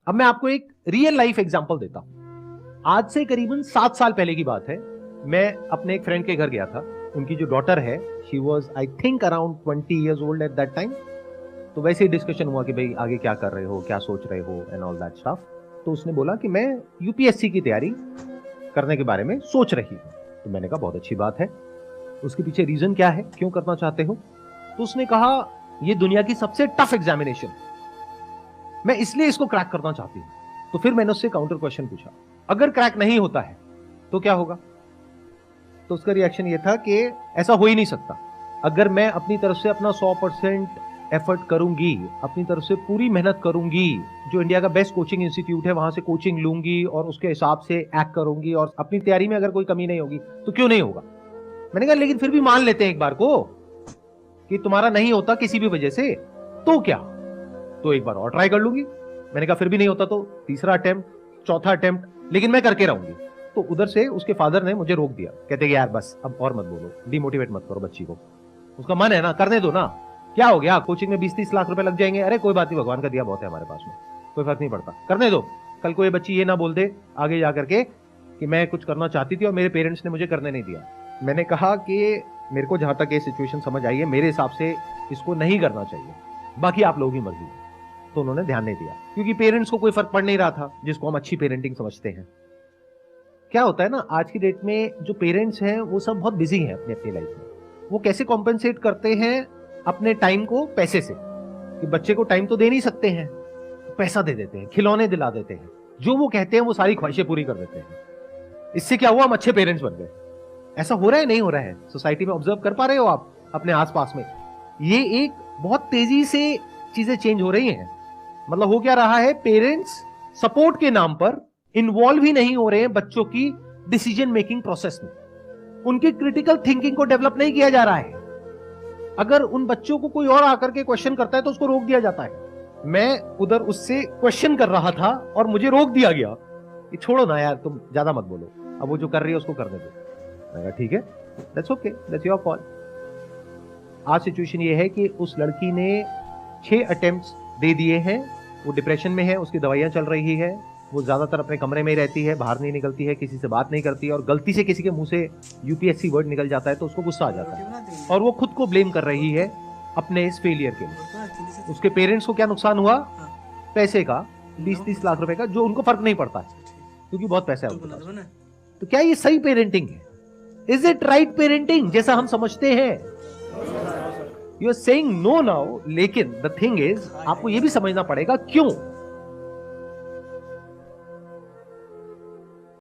अब मैं आपको एक रियल लाइफ एग्जांपल देता हूं। आज से करीबन 7 साल पहले की बात है। मैं अपने एक फ्रेंड के घर गया था। उनकी जो डॉटर है, she was I think around 20 years old at that time. तो वैसे ही डिस्कशन हुआ कि भाई आगे क्या कर रहे हो, क्या सोच रहे हो एंड ऑल दैट स्टफ। तो उसने बोला कि मैं यूपीएससी की तैयारी करने के बारे में सोच रही हूं। तो मैंने कहा बहुत अच्छी बात है, उसके पीछे रीजन क्या है, क्यों करना चाहते हो? तो उसने कहा ये दुनिया की सबसे टफ एग्जामिनेशन, मैं इसलिए इसको क्रैक करना चाहती हूं। तो फिर मैंने उससे काउंटर क्वेश्चन पूछा, अगर क्रैक नहीं होता है तो क्या होगा? तो उसका रिएक्शन ये था कि ऐसा हो ही नहीं सकता। अगर मैं अपनी तरफ से अपना 100% एफर्ट करूंगी, अपनी तरफ से पूरी मेहनत करूंगी, जो इंडिया का बेस्ट कोचिंग इंस्टीट्यूट है वहां से कोचिंग लूंगी और उसके हिसाब से एक्ट करूंगी और अपनी तैयारी में अगर कोई कमी नहीं होगी तो क्यों नहीं होगा? मैंने कहा लेकिन फिर भी मान लेते हैं एक बार को कि तुम्हारा नहीं होता किसी भी वजह से, तो क्या? तो एक बार और ट्राई कर लूंगी। मैंने कहा फिर भी नहीं होता तो तीसरा अटेम्प्ट, चौथा अटेम्प्ट, लेकिन मैं करके रहूंगी। तो उधर से उसके फादर ने मुझे रोक दिया, कहते कि यार बस अब और मत बोलो, डिमोटिवेट मत करो बच्ची को, उसका मन है ना, करने दो ना, क्या हो गया, कोचिंग में 20-30 लाख रुपए लग जाएंगे, अरे कोई बात नहीं, भगवान का दिया बहुत है हमारे पास में, कोई फर्क नहीं पड़ता, करने दो। कल को ये बच्ची ये ना बोल दे आगे जाकर के कि मैं कुछ करना चाहती थी और मेरे पेरेंट्स ने मुझे करने नहीं दिया। मैंने कहा कि मेरे को जहां तक ये सिचुएशन समझ आई है, मेरे हिसाब से इसको नहीं करना चाहिए, बाकी आप लोगों की मर्जी है। तो उन्होंने ध्यान नहीं दिया, क्योंकि पेरेंट्स को कोई फर्क पड़ नहीं रहा था, जिसको हम अच्छी पेरेंटिंग समझते हैं। क्या होता है ना, आज की डेट में जो पेरेंट्स हैं वो सब बहुत बिजी हैं अपनी अपनी लाइफ में। वो कैसे कॉम्पेंसेट करते हैं अपने टाइम को पैसे से, कि बच्चे को टाइम तो दे नहीं सकते हैं, पैसा दे देते हैं, खिलौने दिला देते हैं, जो वो कहते हैं वो सारी ख्वाहिशें पूरी कर देते हैं। इससे क्या हुआ, हम अच्छे पेरेंट्स बन गए। ऐसा हो रहा है नहीं हो रहा है? सोसाइटी में ऑब्जर्व कर पा रहे हो आप अपने आसपास में? ये एक बहुत तेजी से चीजें चेंज हो रही हैं। मतलब हो क्या रहा है, पेरेंट्स सपोर्ट के नाम पर इन्वॉल्व ही नहीं हो रहे हैं बच्चों की डिसीजन मेकिंग प्रोसेस में। उनकी क्रिटिकल थिंकिंग को डेवलप नहीं किया जा रहा है। अगर उन बच्चों को कोई और आकर के क्वेश्चन करता है तो उसको रोक दिया जाता है। मैं उधर उससे क्वेश्चन कर रहा था और मुझे रोक दिया गया, ये छोड़ो ना यार, तुम ज्यादा मत बोलो, अब वो जो कर रही है उसको करने दो। मैं कहा ठीक है, that's okay, that's your call. आज सिचुएशन ये है कि उस लड़की ने 6 अटेम्प्ट्स दे दिए हैं, वो डिप्रेशन में है, उसकी दवाइयां चल रही है, वो ज्यादातर अपने कमरे में ही रहती है, बाहर नहीं निकलती है, किसी से बात नहीं करती है, और गलती से किसी के मुंह से यूपीएससी वर्ड निकल जाता है तो उसको गुस्सा आ जाता है और वो खुद को ब्लेम कर रही है अपने इस फेलियर के लिए। उसके पेरेंट्स को क्या नुकसान हुआ? पैसे का, 20-30 लाख रुपए का, जो उनको फर्क नहीं पड़ता है क्योंकि बहुत पैसा है उनके पास। तो क्या ये सही पेरेंटिंग है? इज इट राइट पेरेंटिंग जैसा हम समझते हैं? You are saying no now, लेकिन द थिंग इज आपको ये भी समझना पड़ेगा क्यों।